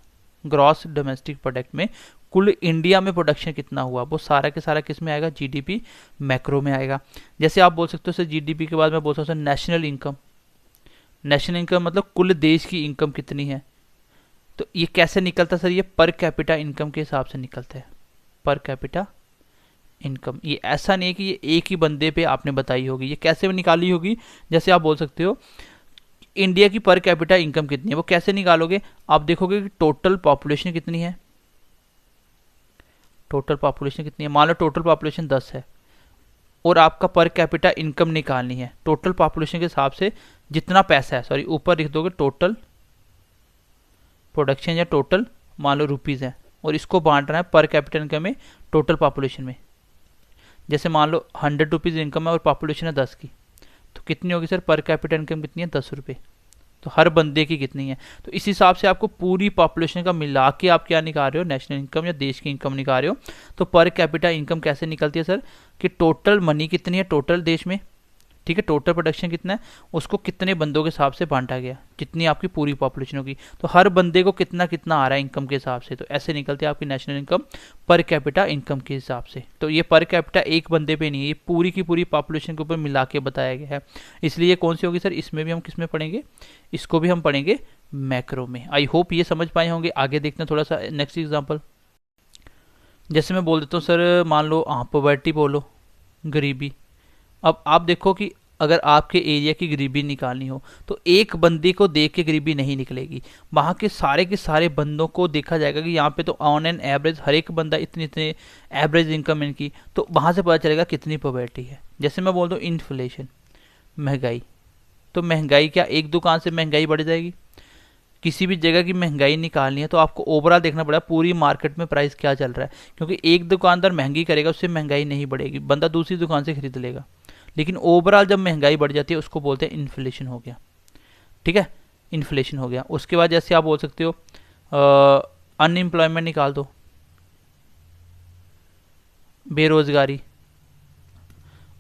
ग्रॉस डोमेस्टिक प्रोडक्ट में कुल इंडिया में प्रोडक्शन कितना हुआ, वो सारा के सारा किस में आएगा, जीडीपी मैक्रो में आएगा। जैसे आप बोल सकते हो सर जीडीपी के बाद मैं बोल सकता हूँ नेशनल इनकम। नेशनल इनकम मतलब कुल देश की इनकम कितनी है। तो ये कैसे निकलता सर, ये पर कैपिटा इनकम के हिसाब से निकलता है, पर कैपिटा इनकम। ये ऐसा नहीं है कि ये एक ही बंदे पे आपने बताई होगी, ये कैसे निकाली होगी। जैसे आप बोल सकते हो इंडिया की पर कैपिटा इनकम कितनी है, वो कैसे निकालोगे, आप देखोगे कि टोटल पॉपुलेशन कितनी है, टोटल पॉपुलेशन कितनी है, मान लो टोटल पॉपुलेशन 10 है और आपका पर कैपिटा इनकम निकालनी है, टोटल पॉपुलेशन के हिसाब से जितना पैसा है, सॉरी ऊपर लिख दोगे टोटल प्रोडक्शन या टोटल मान लो रुपीज़ है, और इसको बांटना है पर कैपिटा इनकम में टोटल पॉपुलेशन में। जैसे मान लो 100 रुपीज़ इनकम है और पॉपुलेशन है 10 की, तो कितनी होगी सर, पर कैपिटा इनकम कितनी है, 10 रुपये। तो हर बंदे की कितनी है, तो इस हिसाब से आपको पूरी पॉपुलेशन का मिला के आप क्या निकाल रहे हो, नेशनल इनकम या देश की इनकम निकाल रहे हो। तो पर कैपिटा इनकम कैसे निकलती है सर, कि टोटल मनी कितनी है टोटल देश में, ठीक है, टोटल प्रोडक्शन कितना है, उसको कितने बंदों के हिसाब से बांटा गया, जितनी आपकी पूरी पॉपुलेशन होगी, तो हर बंदे को कितना कितना आ रहा है इनकम के हिसाब से। तो ऐसे निकलती है आपकी national income per capita income के हिसाब से। तो ये पर कैपिटा एक बंदे पे नहीं है, ये पूरी की पूरी पॉपुलेशन के ऊपर मिला के बताया गया है। इसलिए कौन सी होगी सर, इसमें भी हम किस में पढ़ेंगे, इसको भी हम पढ़ेंगे मैक्रो में। आई होप ये समझ पाए होंगे। आगे देखते हैं थोड़ा सा नेक्स्ट एग्जाम्पल। जैसे मैं बोल देता हूँ सर, मान लो पॉवर्टी बोलो, गरीबी। अब आप देखो कि अगर आपके एरिया की गरीबी निकालनी हो तो एक बंदे को देख के गरीबी नहीं निकलेगी, वहाँ के सारे बंदों को देखा जाएगा कि यहाँ पे तो ऑन एन एवरेज हर एक बंदा इतनी इतने एवरेज इनकम इनकी, तो वहाँ से पता चलेगा कितनी पॉवर्टी है। जैसे मैं बोल दूँ इन्फ्लेशन, महंगाई, तो महंगाई क्या एक दुकान से महंगाई बढ़ जाएगी, किसी भी जगह की महंगाई निकालनी है तो आपको ओवरऑल देखना पड़ेगा पूरी मार्केट में प्राइस क्या चल रहा है, क्योंकि एक दुकानदार महंगी करेगा उससे महंगाई नहीं बढ़ेगी, बंदा दूसरी दुकान से खरीद लेगा। लेकिन ओवरऑल जब महंगाई बढ़ जाती है उसको बोलते हैं इन्फ्लेशन हो गया। ठीक है, इन्फ्लेशन हो गया। उसके बाद जैसे आप बोल सकते हो अनएम्प्लॉयमेंट निकाल दो, बेरोजगारी।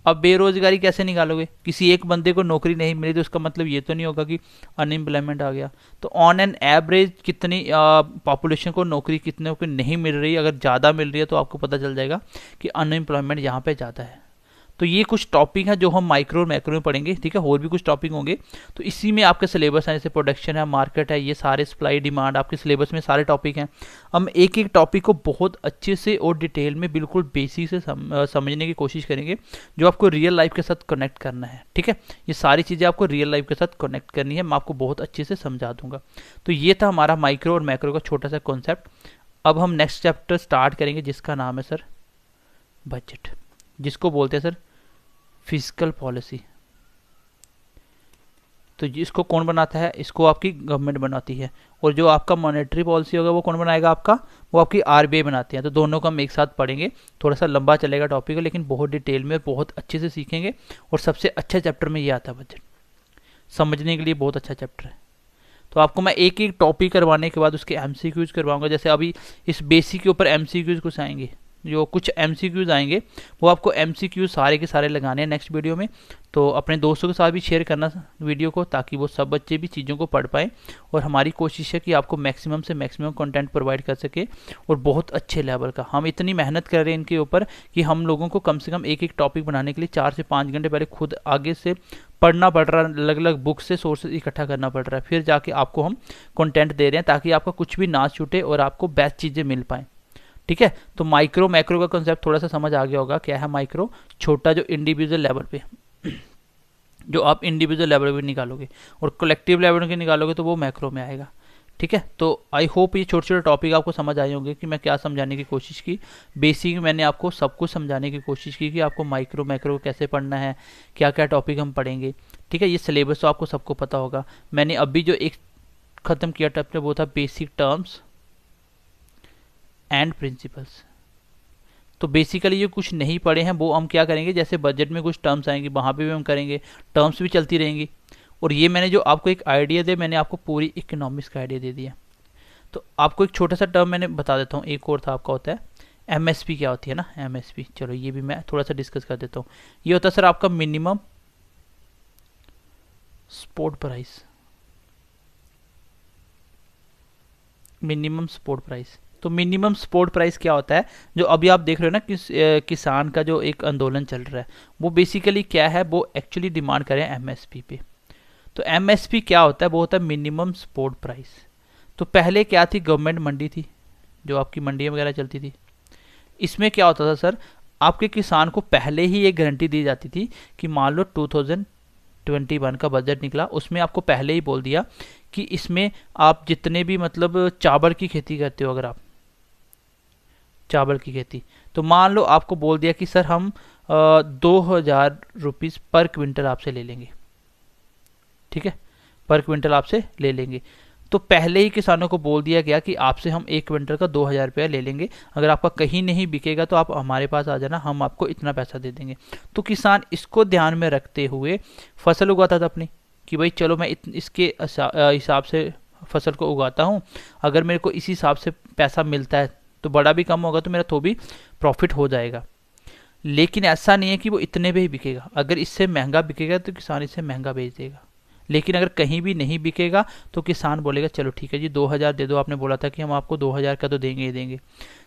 अब बेरोजगारी कैसे निकालोगे? किसी एक बंदे को नौकरी नहीं मिली तो उसका मतलब ये तो नहीं होगा कि अनएम्प्लॉयमेंट आ गया। तो ऑन एन एवरेज कितनी पॉपुलेशन को नौकरी कितने को नहीं मिल रही है, अगर ज़्यादा मिल रही है तो आपको पता चल जाएगा कि अनएम्प्लॉयमेंट यहाँ पे ज़्यादा है। तो ये कुछ टॉपिक हैं जो हम माइक्रो और मैक्रो में पढ़ेंगे। ठीक है, और भी कुछ टॉपिक होंगे तो इसी में आपके सिलेबस है, जैसे प्रोडक्शन है, मार्केट है, ये सारे सप्लाई डिमांड आपके सिलेबस में सारे टॉपिक हैं। हम एक एक टॉपिक को बहुत अच्छे से और डिटेल में बिल्कुल बेसिक से समझने की कोशिश करेंगे, जो आपको रियल लाइफ के साथ कनेक्ट करना है। ठीक है, ये सारी चीज़ें आपको रियल लाइफ के साथ कनेक्ट करनी है, मैं आपको बहुत अच्छे से समझा दूंगा। तो ये था हमारा माइक्रो और मैक्रो का छोटा सा कॉन्सेप्ट। अब हम नेक्स्ट चैप्टर स्टार्ट करेंगे जिसका नाम है सर बजट, जिसको बोलते हैं सर फिजिकल पॉलिसी। तो इसको कौन बनाता है? इसको आपकी गवर्नमेंट बनाती है। और जो आपका मॉनेटरी पॉलिसी होगा वो कौन बनाएगा आपका? वो आपकी आरबीआई बनाती है। तो दोनों को हम एक साथ पढ़ेंगे, थोड़ा सा लंबा चलेगा टॉपिक, लेकिन बहुत डिटेल में बहुत अच्छे से सीखेंगे। और सबसे अच्छा चैप्टर में ये आता है बजट, समझने के लिए बहुत अच्छा चैप्टर है। तो आपको मैं एक एक टॉपिक करवाने के बाद उसके एमसीक्यूज करवाऊंगा। जैसे अभी इस बेसिक के ऊपर एमसीक्यूज कुछ आएंगे, जो कुछ एमसीक्यूज आएंगे वो आपको एमसीक्यूज सारे के सारे लगाने हैं नेक्स्ट वीडियो में। तो अपने दोस्तों के साथ भी शेयर करना वीडियो को, ताकि वो सब बच्चे भी चीज़ों को पढ़ पाएँ। और हमारी कोशिश है कि आपको मैक्सिमम से मैक्सिमम कंटेंट प्रोवाइड कर सके, और बहुत अच्छे लेवल का। हम इतनी मेहनत कर रहे हैं इनके ऊपर कि हम लोगों को कम से कम एक एक टॉपिक बनाने के लिए 4 से 5 घंटे पहले खुद आगे से पढ़ना पड़ रहा है, अलग अलग बुक से सोर्सेज इकट्ठा करना पड़ रहा है, फिर जाके आपको हम कंटेंट दे रहे हैं, ताकि आपका कुछ भी ना छूटे और आपको बेस्ट चीज़ें मिल पाएँ। ठीक है, तो माइक्रो मैक्रो का कंसेप्ट थोड़ा सा समझ आ गया होगा। क्या है माइक्रो? छोटा जो इंडिविजुअल लेवल पे, जो आप इंडिविजुअल लेवल पे निकालोगे, और कलेक्टिव लेवल पे निकालोगे तो वो मैक्रो में आएगा। ठीक है, तो आई होप ये छोटे छोटे टॉपिक आपको समझ आए होंगे कि मैं क्या समझाने की कोशिश की। बेसिक मैंने आपको सब कुछ समझाने की कोशिश की कि आपको माइक्रो मैक्रो कैसे पढ़ना है, क्या क्या टॉपिक हम पढ़ेंगे। ठीक है, ये सिलेबस तो आपको सबको पता होगा। मैंने अभी जो एक ख़त्म किया टैप्टर वो था बेसिक टर्म्स एंड प्रिंसिपल्स। तो बेसिकली ये कुछ नहीं पढ़े हैं वो हम क्या करेंगे, जैसे बजट में कुछ टर्म्स आएंगे वहाँ पे भी हम करेंगे, टर्म्स भी चलती रहेंगी। और ये मैंने जो आपको एक आइडिया दे, मैंने आपको पूरी इकोनॉमिक्स का आइडिया दे दिया। तो आपको एक छोटा सा टर्म मैंने बता देता हूँ, एक और था आपका होता है एमएसपी। क्या होती है ना एमएसपी, चलो ये भी मैं थोड़ा सा डिस्कस कर देता हूँ। ये होता है सर आपका minimum support price, minimum support price. तो मिनिमम सपोर्ट प्राइस क्या होता है, जो अभी आप देख रहे हो ना किसान का जो एक आंदोलन चल रहा है, वो बेसिकली क्या है, वो एक्चुअली डिमांड कर रहे हैं एमएसपी पे। तो एमएसपी क्या होता है, वो होता है मिनिमम सपोर्ट प्राइस। तो पहले क्या थी, गवर्नमेंट मंडी थी, जो आपकी मंडियाँ वगैरह चलती थी। इसमें क्या होता था सर, आपके किसान को पहले ही एक गारंटी दी जाती थी कि मान लो 2021 का बजट निकला, उसमें आपको पहले ही बोल दिया कि इसमें आप जितने भी मतलब चावल की खेती करते हो, अगर आप चावल की खेती, तो मान लो आपको बोल दिया कि सर हम 2000 रुपीज़ पर क्विंटल आपसे ले लेंगे। ठीक है, पर क्विंटल आपसे ले लेंगे। तो पहले ही किसानों को बोल दिया गया कि आपसे हम 1 क्विंटल का 2000 रुपया ले लेंगे, अगर आपका कहीं नहीं बिकेगा तो आप हमारे पास आ जाना, हम आपको इतना पैसा दे देंगे। तो किसान इसको ध्यान में रखते हुए फसल उगाता था अपनी, कि भाई चलो मैं इसके हिसाब से फसल को उगाता हूँ, अगर मेरे को इस हिसाब से पैसा मिलता है तो बड़ा भी कम होगा तो मेरा तो भी प्रॉफिट हो जाएगा। लेकिन ऐसा नहीं है कि वो इतने पे ही बिकेगा, अगर इससे महंगा बिकेगा तो किसान इससे महंगा बेच देगा। लेकिन अगर कहीं भी नहीं बिकेगा तो किसान बोलेगा चलो ठीक है जी 2000 दे दो, आपने बोला था कि हम आपको 2000 का तो देंगे ही देंगे।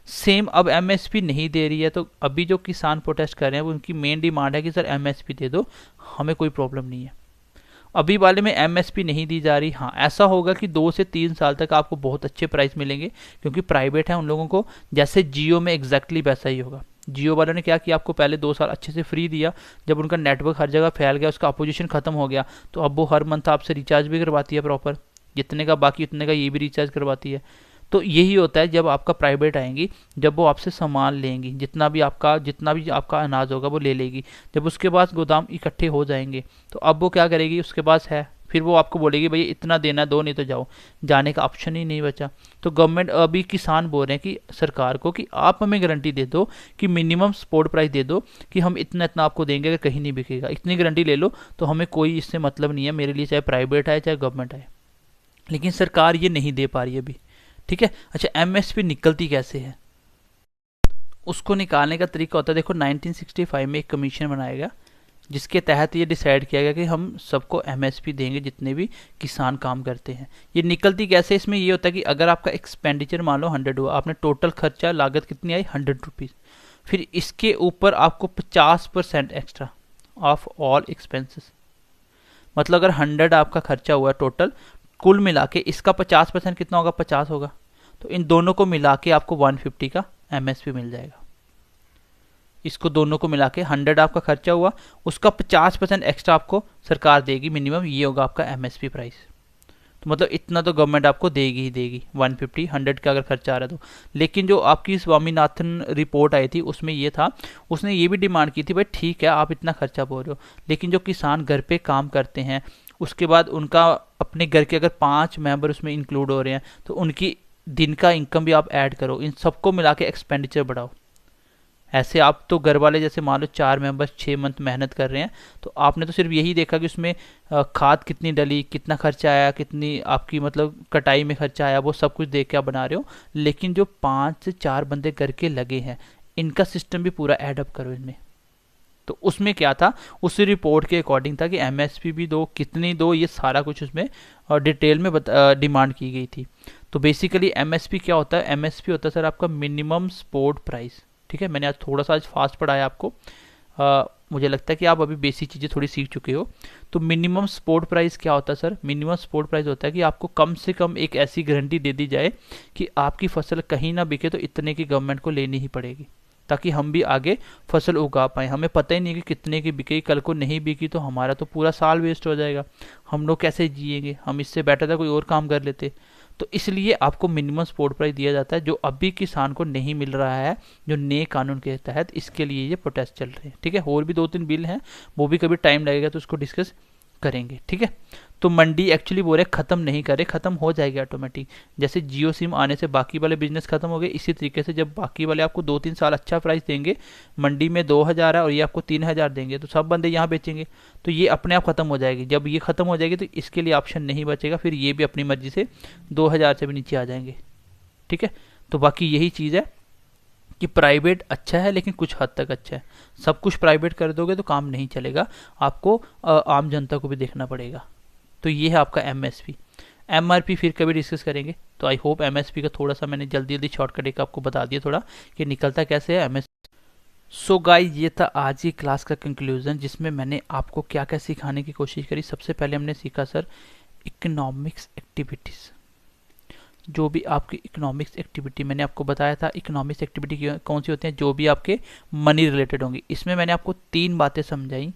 सेम अब एमएसपी नहीं दे रही है, तो अभी जो किसान प्रोटेस्ट कर रहे हैं उनकी मेन डिमांड है कि सर एमएसपी दे दो, हमें कोई प्रॉब्लम नहीं है। अभी वाले में एमएसपी नहीं दी जा रही। हाँ, ऐसा होगा कि 2 से 3 साल तक आपको बहुत अच्छे प्राइस मिलेंगे, क्योंकि प्राइवेट है उन लोगों को, जैसे जियो में एग्जैक्टली वैसा ही होगा। जियो वालों ने क्या किया, आपको पहले 2 साल अच्छे से फ्री दिया, जब उनका नेटवर्क हर जगह फैल गया, उसका अपोजिशन खत्म हो गया, तो अब वो हर मंथ आपसे रिचार्ज भी करवाती है प्रॉपर, जितने का बाकी उतने का ये भी रिचार्ज करवाती है। तो यही होता है जब आपका प्राइवेट आएंगी, जब वो आपसे सामान लेंगी, जितना भी आपका अनाज होगा वो ले लेगी। जब उसके पास गोदाम इकट्ठे हो जाएंगे तो अब वो क्या करेगी, उसके पास है फिर वो आपको बोलेगी भाई इतना देना दो, नहीं तो जाओ, जाने का ऑप्शन ही नहीं बचा। तो गवर्नमेंट अभी किसान बोल रहे हैं कि सरकार को कि आप हमें गारंटी दे दो कि मिनिमम सपोर्ट प्राइस दे दो कि हम इतना इतना आपको देंगे, अगर कहीं नहीं बिकेगा इतनी गारंटी ले लो, तो हमें कोई इससे मतलब नहीं है मेरे लिए, चाहे प्राइवेट है चाहे गवर्नमेंट है। लेकिन सरकार ये नहीं दे पा रही है अभी। ठीक है, अच्छा एमएसपी निकलती कैसे है, उसको निकालने का तरीका होता है, देखो 1965 में एक कमीशन बनाया गया जिसके तहत ये डिसाइड किया गया कि हम सबको एमएसपी देंगे जितने भी किसान काम करते हैं। ये निकलती कैसे, इसमें ये होता है कि अगर आपका एक्सपेंडिचर मान लो 100 हुआ, आपने टोटल खर्चा लागत कितनी आई 100 रुपीज़, फिर इसके ऊपर आपको 50% एक्स्ट्रा ऑफ ऑल एक्सपेंसेस, मतलब अगर 100 आपका खर्चा हुआ टोटल कुल मिला के, इसका 50% कितना होगा, 50 होगा, तो इन दोनों को मिला के आपको 150 का एमएसपी मिल जाएगा। इसको दोनों को मिला के 100 आपका खर्चा हुआ, उसका 50% एक्स्ट्रा आपको सरकार देगी मिनिमम, ये होगा आपका एमएसपी प्राइस। तो मतलब इतना तो गवर्नमेंट आपको देगी ही देगी, 150 100 का अगर खर्चा आ रहा है तो। लेकिन जो आपकी स्वामीनाथन रिपोर्ट आई थी उसमें ये था, उसने ये भी डिमांड की थी भाई ठीक है आप इतना खर्चा बोल रहे हो, लेकिन जो किसान घर पे काम करते हैं, उसके बाद उनका अपने घर के अगर 5 मेंबर उसमें इंक्लूड हो रहे हैं, तो उनकी दिन का इनकम भी आप ऐड करो, इन सबको मिला के एक्सपेंडिचर बढ़ाओ। ऐसे आप तो घर वाले जैसे मान लो 4 मेंबर्स 6 मंथ मेहनत कर रहे हैं, तो आपने तो सिर्फ यही देखा कि उसमें खाद कितनी डली, कितना खर्चा आया, कितनी आपकी मतलब कटाई में खर्चा आया, वो सब कुछ देख के आप बना रहे हो। लेकिन जो 5 से 4 बंदे करके लगे हैं, इनका सिस्टम भी पूरा एडअप करो इनमें। तो उसमें क्या था, उस रिपोर्ट के अकॉर्डिंग था कि एमएसपी भी दो, कितनी दो, ये सारा कुछ उसमें डिटेल में डिमांड की गई थी। तो बेसिकली एमएसपी क्या होता है, एमएसपी होता है सर आपका मिनिमम सपोर्ट प्राइस। ठीक है, मैंने आज थोड़ा सा फास्ट पढ़ाया आपको, मुझे लगता है कि आप अभी बेसिक चीज़ें थोड़ी सीख चुके हो। तो मिनिमम सपोर्ट प्राइस क्या होता है सर, मिनिमम सपोर्ट प्राइस होता है कि आपको कम से कम एक ऐसी गारंटी दे दी जाए कि आपकी फसल कहीं ना बिके तो इतने की गवर्नमेंट को लेनी ही पड़ेगी, ताकि हम भी आगे फसल उगा पाएँ। हमें पता ही नहीं कि कितने की बिकेगी, कल को नहीं बिकी तो हमारा तो पूरा साल वेस्ट हो जाएगा, हम लोग कैसे जिएंगे, हम इससे बेटर था कोई और काम कर लेते। तो इसलिए आपको मिनिमम सपोर्ट प्राइस दिया जाता है, जो अभी किसान को नहीं मिल रहा है, जो नए कानून के तहत, इसके लिए ये प्रोटेस्ट चल रहे हैं। ठीक है, और भी 2-3 बिल हैं, वो भी कभी टाइम लगेगा तो उसको डिस्कस करेंगे। ठीक है, तो मंडी एक्चुअली बोल रहे खत्म नहीं करे, खत्म हो जाएगी ऑटोमेटिक। जैसे जियो सिम आने से बाकी वाले बिजनेस खत्म हो गए, इसी तरीके से जब बाकी वाले आपको 2-3 साल अच्छा प्राइस देंगे, मंडी में 2000 है और ये आपको 3000 देंगे, तो सब बंदे यहाँ बेचेंगे, तो ये अपने आप खत्म हो जाएगी। जब ये खत्म हो जाएगी तो इसके लिए ऑप्शन नहीं बचेगा, फिर ये भी अपनी मर्जी से 2000 से भी नीचे आ जाएंगे। ठीक है, तो बाकी यही चीज़ है कि प्राइवेट अच्छा है लेकिन कुछ हद तक अच्छा है। सब कुछ प्राइवेट कर दोगे तो काम नहीं चलेगा, आपको आम जनता को भी देखना पड़ेगा। तो ये है आपका एमएसपी। एमआरपी फिर कभी डिस्कस करेंगे। तो आई होप एमएसपी का थोड़ा सा मैंने जल्दी जल्दी शॉर्टकट एक आपको बता दिया थोड़ा कि निकलता कैसे है एमएसपी। सो गाइस, ये था आज की क्लास का कंक्लूजन, जिसमें मैंने आपको क्या क्या सिखाने की कोशिश करी। सबसे पहले हमने सीखा सर इकोनॉमिक्स एक्टिविटीज़, जो भी आपकी इकोनॉमिक्स एक्टिविटी, मैंने आपको बताया था इकोनॉमिक्स एक्टिविटी कौन सी होती हैं, जो भी आपके मनी रिलेटेड होंगी। इसमें मैंने आपको 3 बातें समझाई,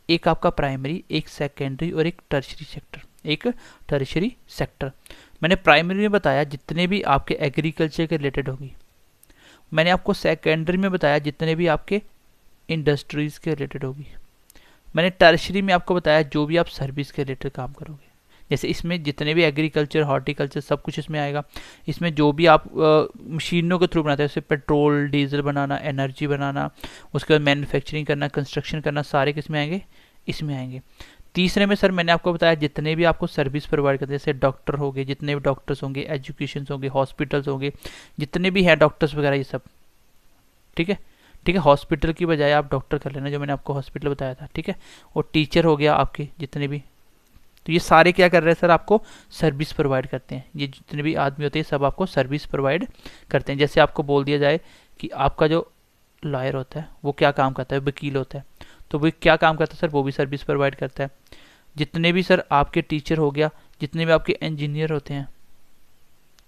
एक आपका प्राइमरी, एक सेकेंडरी और एक टर्शरी सेक्टर। एक टर्शरी सेक्टर मैंने प्राइमरी में बताया जितने भी आपके एग्रीकल्चर के रिलेटेड होंगी, मैंने आपको सेकेंडरी में बताया जितने भी आपके इंडस्ट्रीज़ के रिलेटेड होगी, मैंने टर्शरी में आपको बताया जो भी आप सर्विस के रिलेटेड काम करोगे। जैसे इसमें जितने भी एग्रीकल्चर, हॉर्टिकल्चर, सब कुछ इसमें आएगा। इसमें जो भी आप मशीनों के थ्रू बनाते हैं, जैसे पेट्रोल डीजल बनाना, एनर्जी बनाना, उसके बाद मैन्युफैक्चरिंग करना, कंस्ट्रक्शन करना, सारे किस में आएंगे, इसमें आएंगे। तीसरे में सर मैंने आपको बताया जितने भी आपको सर्विस प्रोवाइड करते हैं, जैसे डॉक्टर हो गए, जितने भी डॉक्टर्स होंगे, एजुकेशन होंगे, हॉस्पिटल्स होंगे, जितने भी हैं डॉक्टर्स वगैरह, ये सब। ठीक है, ठीक है, हॉस्पिटल की बजाय आप डॉक्टर कर लेना, जो मैंने आपको हॉस्पिटल बताया था। ठीक है, और टीचर हो गया आपके जितने भी, तो ये सारे क्या कर रहे हैं सर, आपको सर्विस प्रोवाइड करते हैं। ये जितने भी आदमी होते हैं सब आपको सर्विस प्रोवाइड करते हैं। जैसे आपको बोल दिया जाए कि आपका जो लॉयर होता है वो क्या काम करता है, वकील होता है, तो वो क्या काम करता है सर, वो भी सर्विस प्रोवाइड करता है। जितने भी सर आपके टीचर हो गया, जितने भी आपके इंजीनियर होते हैं,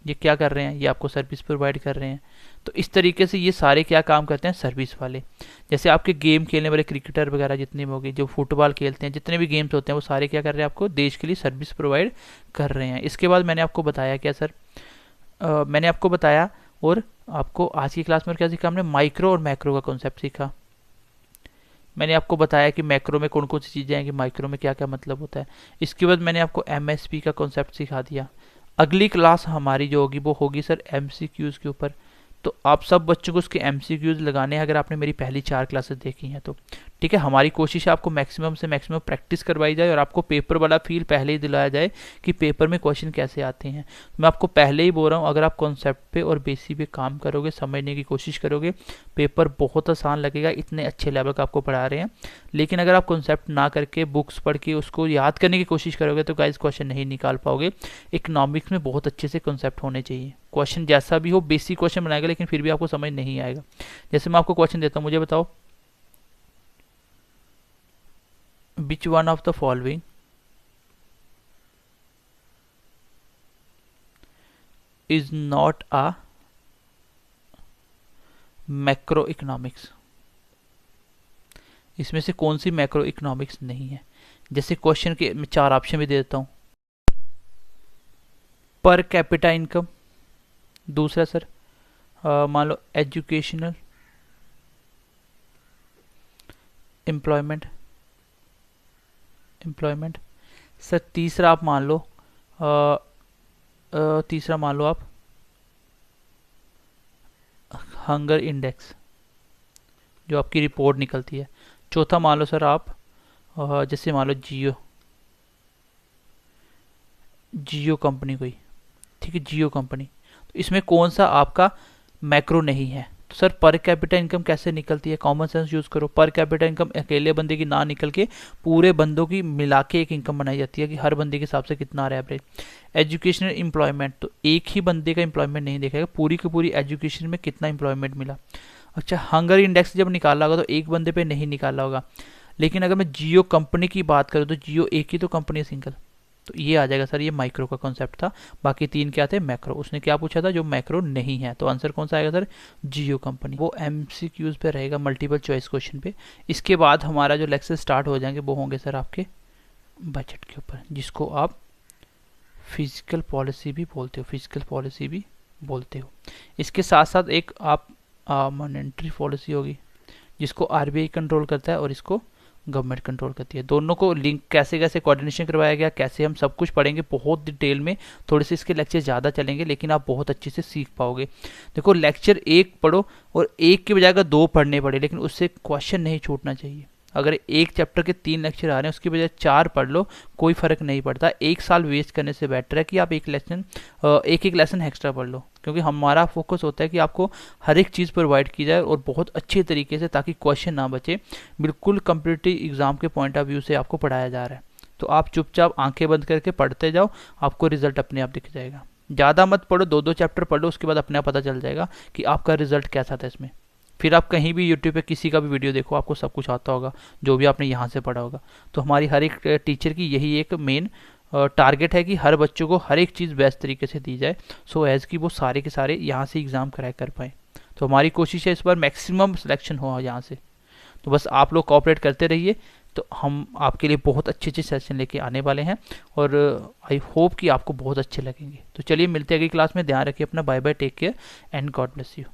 ये क्या कर रहे हैं, ये आपको सर्विस प्रोवाइड कर रहे हैं। तो इस तरीके से ये सारे क्या काम करते हैं, सर्विस वाले। जैसे आपके गेम खेलने वाले क्रिकेटर वगैरह जितने भी हो गए, जो फुटबॉल खेलते हैं, जितने भी गेम्स होते हैं, वो सारे क्या कर रहे हैं, आपको देश के लिए सर्विस प्रोवाइड कर रहे हैं। इसके बाद मैंने आपको बताया क्या सर, मैंने आपको बताया, और आपको आज की क्लास में क्या सीखा हमने, माइक्रो और मैक्रो का कॉन्सेप्ट सीखा। मैंने आपको बताया कि मैक्रो में कौन कौन सी चीज़ें हैं, कि माइक्रो में क्या क्या मतलब होता है। इसके बाद मैंने आपको एमएसपी का कॉन्सेप्ट सिखा दिया। अगली क्लास हमारी जो होगी वो होगी सर एमसीक्यूज़ के ऊपर। तो आप सब बच्चों को उसके एमसीक्यूज़ लगाने हैं, अगर आपने मेरी पहली 4 क्लासेस देखी हैं तो। ठीक है, हमारी कोशिश है आपको मैक्सिमम से मैक्सिमम प्रैक्टिस करवाई जाए और आपको पेपर वाला फील पहले ही दिलाया जाए कि पेपर में क्वेश्चन कैसे आते हैं। मैं आपको पहले ही बोल रहा हूँ, अगर आप कॉन्सेप्ट पे और बेसिक पे काम करोगे, समझने की कोशिश करोगे, पेपर बहुत आसान लगेगा, इतने अच्छे लेवल का आपको पढ़ा रहे हैं। लेकिन अगर आप कॉन्सेप्ट ना करके बुक्स पढ़ के उसको याद करने की कोशिश करोगे तो गाइस क्वेश्चन नहीं निकाल पाओगे। इकोनॉमिक्स में बहुत अच्छे से कॉन्सेप्ट होने चाहिए, क्वेश्चन जैसा भी हो बेसिक क्वेश्चन बनाएगा लेकिन फिर भी आपको समझ नहीं आएगा। जैसे मैं आपको क्वेश्चन देता हूँ, मुझे बताओ which one of the following is not a macro economics. इसमें से कौन सी मैक्रो इकोनॉमिक्स नहीं है। जैसे क्वेश्चन के मैं 4 ऑप्शन भी दे देता हूं। पर कैपिटा इनकम, दूसरा सर मान लो एजुकेशनल एम्प्लॉयमेंट सर तीसरा आप मान लो आप हंगर इंडेक्स जो आपकी रिपोर्ट निकलती है। चौथा मान लो सर आप जैसे मान लो जियो कंपनी कोई, ठीक है, जियो कंपनी। तो इसमें कौन सा आपका मैक्रो नहीं है। तो सर पर कैपिटा इनकम कैसे निकलती है, कॉमन सेंस यूज करो। पर कैपिटा इनकम अकेले बंदे की ना निकल के पूरे बंदों की मिला के एक इनकम बनाई जाती है कि हर बंदे के हिसाब से कितना आ रहा है एवरेज। एजुकेशनल एम्प्लॉयमेंट, तो एक ही बंदे का एम्प्लॉयमेंट नहीं देखेगा, पूरी की पूरी एजुकेशन में कितना एम्प्लॉयमेंट मिला। अच्छा, हंगर इंडेक्स जब निकाला होगा तो एक बंदे पे नहीं निकाला होगा। लेकिन अगर मैं जियो कंपनी की बात करूँ तो जियो एक ही तो कंपनी है, सिंगल, तो ये आ जाएगा सर, ये माइक्रो का कॉन्सेप्ट था। बाकी 3 क्या थे, मैक्रो। उसने क्या पूछा था, जो मैक्रो नहीं है, तो आंसर कौन सा आएगा सर, जियो कंपनी। वो एमसीक्यूज पे रहेगा, मल्टीपल चॉइस क्वेश्चन पे। इसके बाद हमारा जो लेक्चर स्टार्ट हो जाएंगे वो होंगे सर आपके बजट के ऊपर, जिसको आप फिजिकल पॉलिसी भी बोलते हो। इसके साथ साथ एक आप मॉनेटरी पॉलिसी होगी जिसको आरबीआई कंट्रोल करता है और इसको गवर्नमेंट कंट्रोल करती है। दोनों को लिंक कैसे कैसे कोऑर्डिनेशन करवाया गया, कैसे हम सब कुछ पढ़ेंगे बहुत डिटेल में। थोड़े से इसके लेक्चर ज़्यादा चलेंगे लेकिन आप बहुत अच्छे से सीख पाओगे। देखो, लेक्चर 1 पढ़ो और 1 के बजाय अगर 2 पढ़ने पड़े, लेकिन उससे क्वेश्चन नहीं छूटना चाहिए। अगर एक चैप्टर के 3 लेक्चर आ रहे हैं उसके बजाय 4 पढ़ लो, कोई फर्क नहीं पड़ता। 1 साल वेस्ट करने से बेटर है कि आप एक लेसन एक्स्ट्रा पढ़ लो, क्योंकि हमारा फोकस होता है कि आपको हर एक चीज़ प्रोवाइड की जाए और बहुत अच्छे तरीके से, ताकि क्वेश्चन ना बचे। बिल्कुल कम्पिटिटिव एग्जाम के पॉइंट ऑफ व्यू से आपको पढ़ाया जा रहा है। तो आप चुपचाप आंखें बंद करके पढ़ते जाओ, आपको रिजल्ट अपने आप दिख जाएगा। ज़्यादा मत पढ़ो, 2-2 चैप्टर पढ़ लो, उसके बाद अपने आप पता चल जाएगा कि आपका रिजल्ट कैसा था इसमें। फिर आप कहीं भी यूट्यूब पे किसी का भी वीडियो देखो, आपको सब कुछ आता होगा जो भी आपने यहाँ से पढ़ा होगा। तो हमारी हर एक टीचर की यही एक मेन टारगेट है कि हर बच्चों को हर एक चीज़ बेस्ट तरीके से दी जाए, सो एज कि वो सारे के सारे यहाँ से एग्ज़ाम क्रैक कर पाए। तो हमारी कोशिश है इस बार मैक्सिमम सिलेक्शन हो यहाँ से। तो बस आप लोग कोऑपरेट करते रहिए, तो हम आपके लिए बहुत अच्छे अच्छे सेशन लेके आने वाले हैं और आई होप कि आपको बहुत अच्छे लगेंगे। तो चलिए मिलते हैं अगली क्लास में। ध्यान रखिए अपना, bye bye, take care and God bless you.